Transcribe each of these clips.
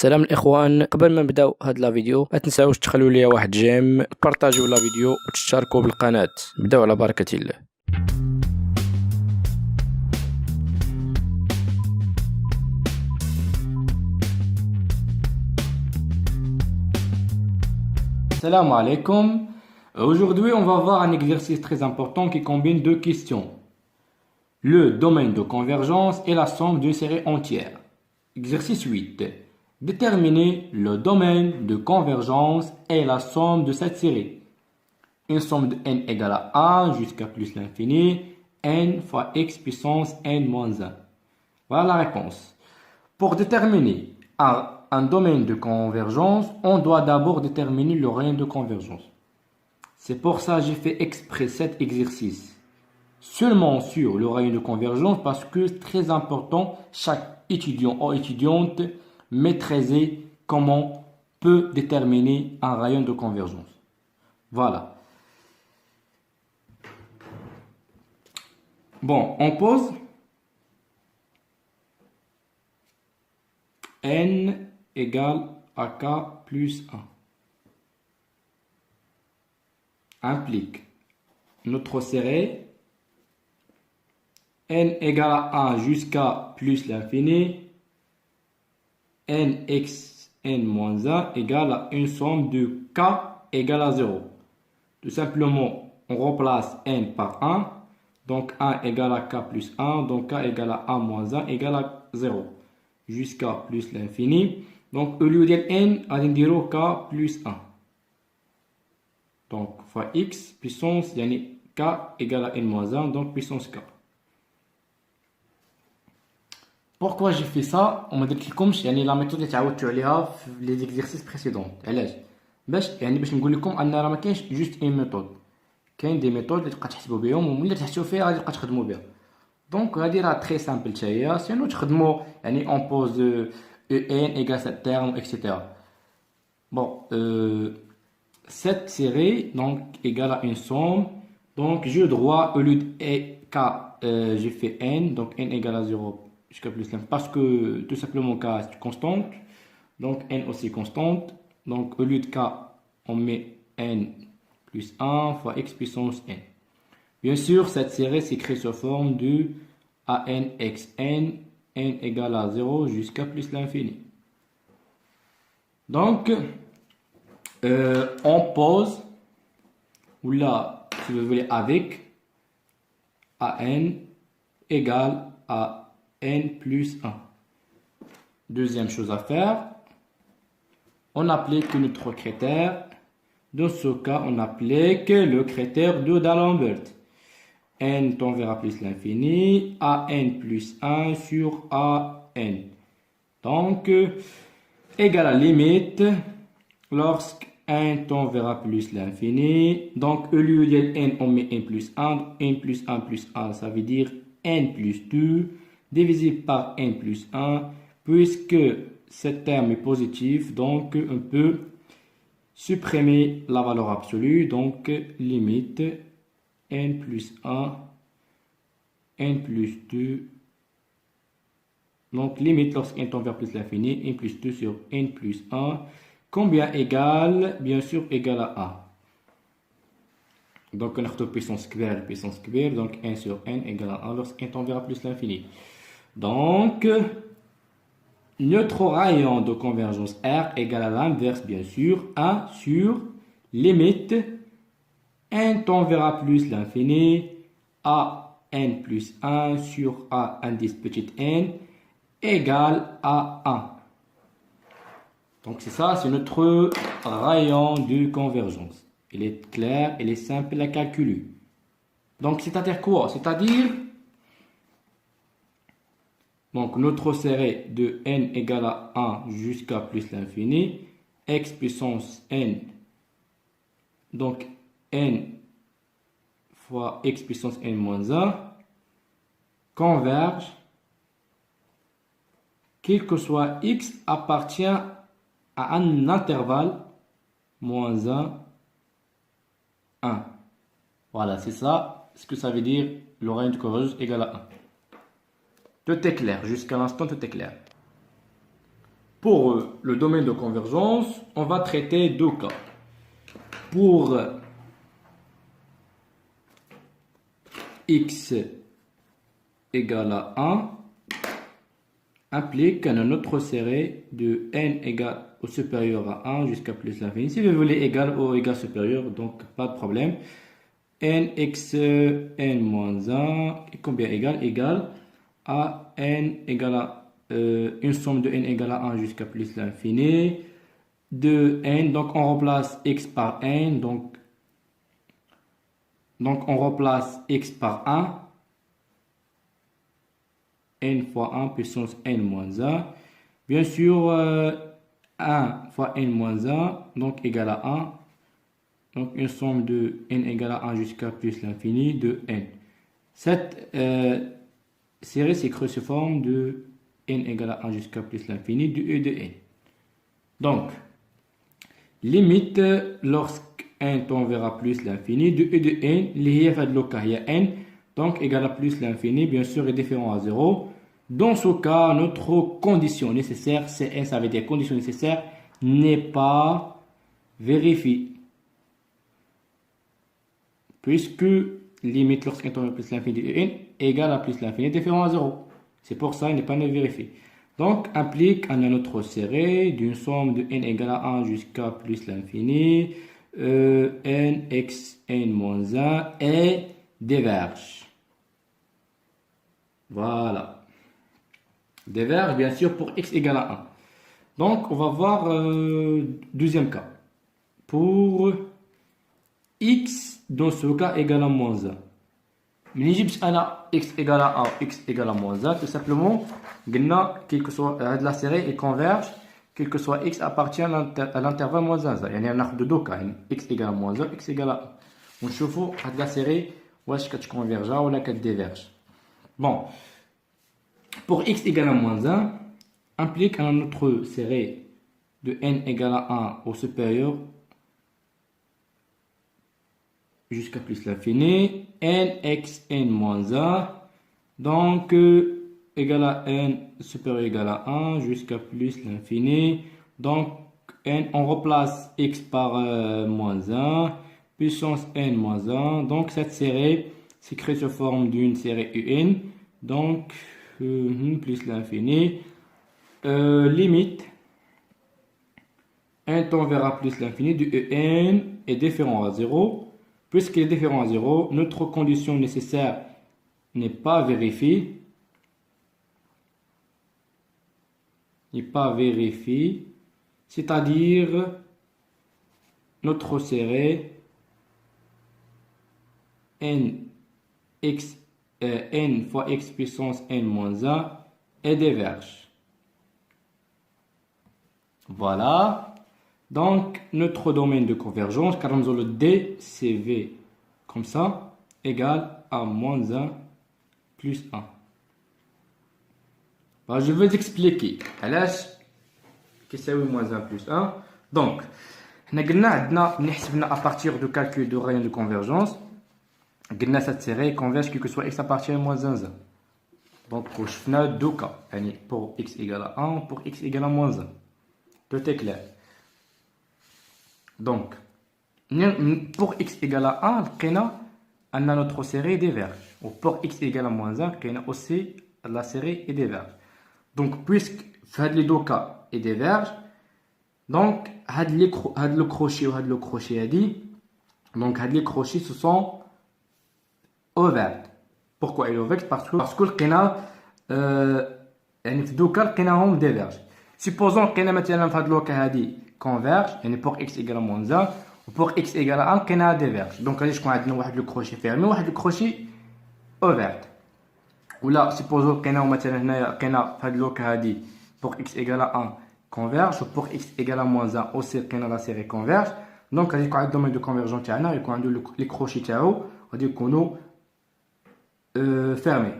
سلام الاخوان، قبل ما نبداو هاد لا فيديو ما تنساوش تخلوا لي واحد جيم، تبارطاجيو لا فيديو وتشتركوا بالقناة. نبداو على بركة الله. Salam alaikum. Aujourd'hui, on va voir un exercice très important qui combine deux questions. Le domaine de convergence et la somme d'une série entière. Exercice 8. Déterminer le domaine de convergence et la somme de cette série. Une somme de n égale à 1 jusqu'à plus l'infini, n fois x puissance n moins 1. Voilà la réponse. Pour déterminer un domaine de convergence, on doit d'abord déterminer le rayon de convergence. C'est pour ça que j'ai fait exprès cet exercice seulement sur le rayon de convergence parce que c'est très important, chaque étudiant ou étudiante maîtriser comment peut déterminer un rayon de convergence. Voilà. Bon, on pose n égale à k plus 1 implique notre série n égale à 1 jusqu'à plus l'infini, nx n moins 1 égale à une somme de k égale à 0. Tout simplement, on remplace n par 1, donc 1 égale à k plus 1, donc k égale à 1 moins 1 égale à 0, jusqu'à plus l'infini. Donc, au lieu de n, on va dire k plus 1. Donc, fois x puissance, yani k égale à n moins 1, donc puissance k. Pourquoi j'ai fait ça? On m'a dit comme la méthode اللي تعودتوا عليها في les exercices précédents. علاش؟ باش نقول لكم ان راه ما كاينش جوست اون ميثود. كاين دي ميثود اللي تبقى تحسبوا بهم وملي تحسبوا فيها غادي تبقى تخدموا بها. دونك هذه راه تري سامبل حتى هي، سينو تخدموا يعني اون بوز ان ايغال سات تيرم اكسيتيرا. Bon, cette série donc égale à une somme. Donc je dois au lieu de k, j'ai fait n, donc n égale à 0 jusqu'à plus l'infini parce que tout simplement k est constante, donc n aussi constante. Donc au lieu de k, on met n plus 1 fois x puissance n. Bien sûr, cette série s'écrit sous forme de an x n, n égale à 0 jusqu'à plus l'infini. Donc, on pose, ou là, si vous voulez, avec an égale à n plus 1. Deuxième chose à faire, on applique notre critère. Dans ce cas, on applique le critère de D'Alembert. N tend vers plus l'infini, an plus 1 sur an. Donc, égale à la limite, lorsque n tend vers plus l'infini, donc au lieu de n, on met n plus 1, n plus 1 plus 1, ça veut dire n plus 2, divisé par n plus 1, puisque ce terme est positif, donc on peut supprimer la valeur absolue, donc limite n plus 1, n plus 2, donc limite lorsque n tend vers plus l'infini, n plus 2 sur n plus 1, combien égale, bien sûr, égale à 1. Donc on a puissance kbir, donc 1 sur n égale à 1 lorsque n tend vers plus l'infini. Donc, notre rayon de convergence R égale à l'inverse, bien sûr, 1 sur limite n tend vers plus l'infini, a n plus 1 sur a indice petit n égale à 1. Donc c'est ça, c'est notre rayon de convergence. Il est clair, il est simple à calculer. Donc c'est-à-dire quoi? C'est-à-dire, donc notre série de n égale à 1 jusqu'à plus l'infini, x puissance n, donc n fois x puissance n moins 1, converge, quel que soit x appartient à un intervalle moins 1, 1. Voilà, c'est ça ce que ça veut dire le rayon de convergence égale à 1. Tout est clair, jusqu'à l'instant tout est clair. Pour le domaine de convergence, on va traiter deux cas. Pour x égale à 1, implique qu'un autre série de n égale au supérieur à 1 jusqu'à plus l'infini. Si vous voulez égal ou égal supérieur, donc pas de problème. N x n moins 1, combien égale à n égale à une somme de n égale à 1 jusqu'à plus l'infini de n. Donc on remplace x par n, donc on remplace x par 1, n fois 1 puissance n moins 1. Bien sûr, 1 fois n moins 1, donc égal à 1. Donc une somme de n égale à 1 jusqu'à plus l'infini de n. Cette série s'écrit sous forme de n égale à 1 jusqu'à plus l'infini de e de n. Donc, limite lorsque n tend vers plus l'infini de e de n, lié à le cas, il y a n, donc égal à plus l'infini, bien sûr, est différent à 0. Dans ce cas, notre condition nécessaire, Cn, ça veut dire condition nécessaire, n'est pas vérifiée. Puisque limite lorsqu'un tend vers plus l'infini de n égale à plus l'infini, différent à 0. C'est pour ça qu'il n'est pas vérifié. Donc, implique un autre série d'une somme de n égale à 1 jusqu'à plus l'infini, n x n moins 1 et diverge. Voilà. Diverge, bien sûr, pour x égale à 1. Donc, on va voir deuxième cas. Pour x, dans ce cas, égale à moins 1. Mais si x égale à 1 ou x égale à moins 1, tout simplement, quel que soit la série, elle converge, quel que soit x appartient à l'intervalle moins 1. Il y a un deux cas, x égale à moins 1, x égale à 1. On chauffe la série, est-ce que tu converges ou là qu'elle diverge. Bon, pour x égale à moins 1, implique une autre série de n égale à 1 au supérieur jusqu'à plus l'infini, n x n moins 1, donc égal à n supérieur égal à 1 jusqu'à plus l'infini, donc n, on remplace x par moins 1, puissance n moins 1, donc cette série s'écrit sous forme d'une série un, donc plus l'infini, limite n tend vers plus l'infini du en est différent à 0. Puisqu'il est différent à 0, notre condition nécessaire n'est pas vérifiée. C'est-à-dire notre série n fois x puissance n moins 1 est diverge. Voilà. Donc, notre domaine de convergence, car nous avons le dCv comme ça, égale à moins 1 plus 1. Alors, je vais expliquer. Alors, qu'est-ce que c'est moins 1 plus 1? Donc, nous avons à partir du calcul de rayon de convergence, cette série converge quel que soit x appartient à moins 1. Donc, on a deux cas. Pour x égale à 1, pour x égale à moins 1. Tout est clair. Donc, pour x égale à 1, on a notre série diverge. Ou pour x égale à moins 1, on a aussi la série et diverge. Donc, puisque les deux cas et diverge, donc, le crochet ou le crochet a dit, donc, les crochets se sont ouverts. Pourquoi ils sont ouverts? Parce que on a deux cas qui divergent. Supposons qu'on a maintenant fait le cas converge, pour x égale à moins 1, ou pour x égale à 1, qu'on a diverge. Donc, on a le crochet fermé, ou le crochet ouvert. Ou là, supposons qu'on a maintenant fait le cas pour x égale à 1 converge, ou pour x égale à moins 1, aussi qu'on a la série converge. Donc, on a le domaine de convergence, on a les crochets, on dit qu'on a fermé.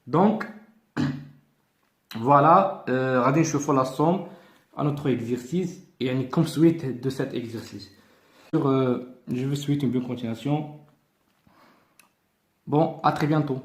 Donc, voilà, radin chauffe la somme à notre exercice et comme suite de cet exercice. Je vous souhaite une bonne continuation. Bon, à très bientôt.